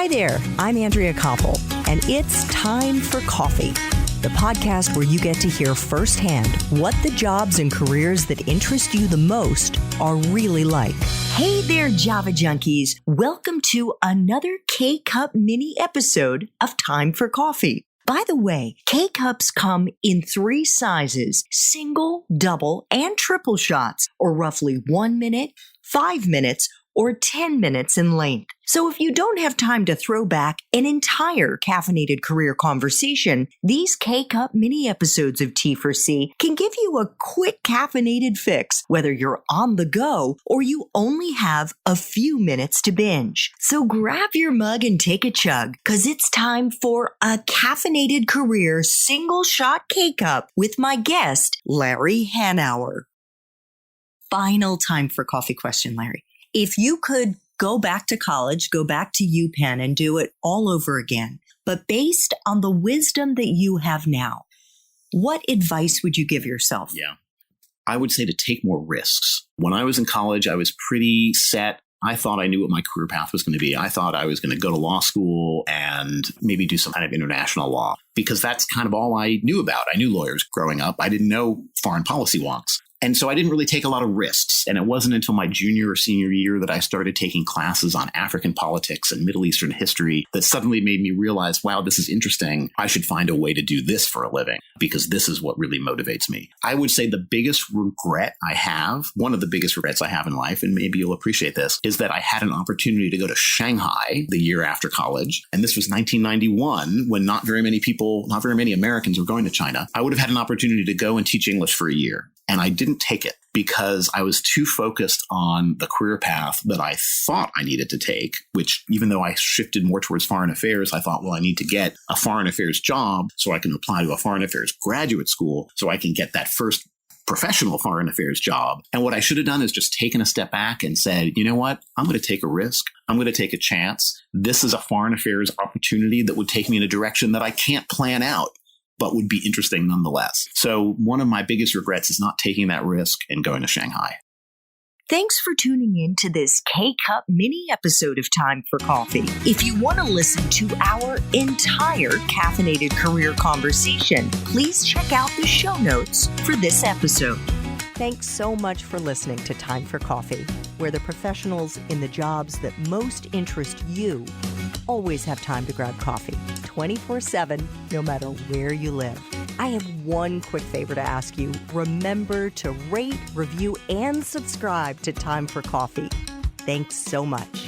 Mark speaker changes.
Speaker 1: Hi there, I'm Andrea Koppel, and it's Time for Coffee, the podcast where you get to hear firsthand what the jobs and careers that interest you the most are really like. Hey there, Java junkies. Welcome to another K-Cup mini episode of Time for Coffee. By the way, K-Cups come in 3 sizes: single, double, and triple shots, or roughly 1 minute, 5 minutes, or 10 minutes in length. So if you don't have time to throw back an entire caffeinated career conversation, these K-Cup mini episodes of T4C can give you a quick caffeinated fix, whether you're on the go or you only have a few minutes to binge. So grab your mug and take a chug, because it's time for a caffeinated career single shot K-Cup with my guest, Larry Hanauer. Final time for coffee question, Larry. If you could go back to college, go back to UPenn and do it all over again, but based on the wisdom that you have now, what advice would you give yourself?
Speaker 2: Yeah, I would say to take more risks. When I was in college, I was pretty set. I thought I knew what my career path was going to be. I thought I was going to go to law school and maybe do some kind of international law, because that's kind of all I knew about. I knew lawyers growing up. I didn't know foreign policy wonks. And so I didn't really take a lot of risks. And it wasn't until my junior or senior year that I started taking classes on African politics and Middle Eastern history that suddenly made me realize, wow, this is interesting. I should find a way to do this for a living, because this is what really motivates me. I would say the biggest regret I have, one of the biggest regrets I have in life, and maybe you'll appreciate this, is that I had an opportunity to go to Shanghai the year after college. And this was 1991, when not very many Americans were going to China. I would have had an opportunity to go and teach English for a year. And I didn't take it because I was too focused on the career path that I thought I needed to take, which, even though I shifted more towards foreign affairs, I thought, well, I need to get a foreign affairs job so I can apply to a foreign affairs graduate school so I can get that first professional foreign affairs job. And what I should have done is just taken a step back and said, you know what? I'm going to take a risk. I'm going to take a chance. This is a foreign affairs opportunity that would take me in a direction that I can't plan out, but would be interesting nonetheless. So one of my biggest regrets is not taking that risk and going to Shanghai.
Speaker 1: Thanks for tuning in to this K-Cup mini episode of Time for Coffee. If you want to listen to our entire caffeinated career conversation, please check out the show notes for this episode. Thanks so much for listening to Time for Coffee, where the professionals in the jobs that most interest you always have time to grab coffee 24/7, no matter where you live. I have one quick favor to ask you. Remember to rate, review, and subscribe to Time for Coffee. Thanks so much.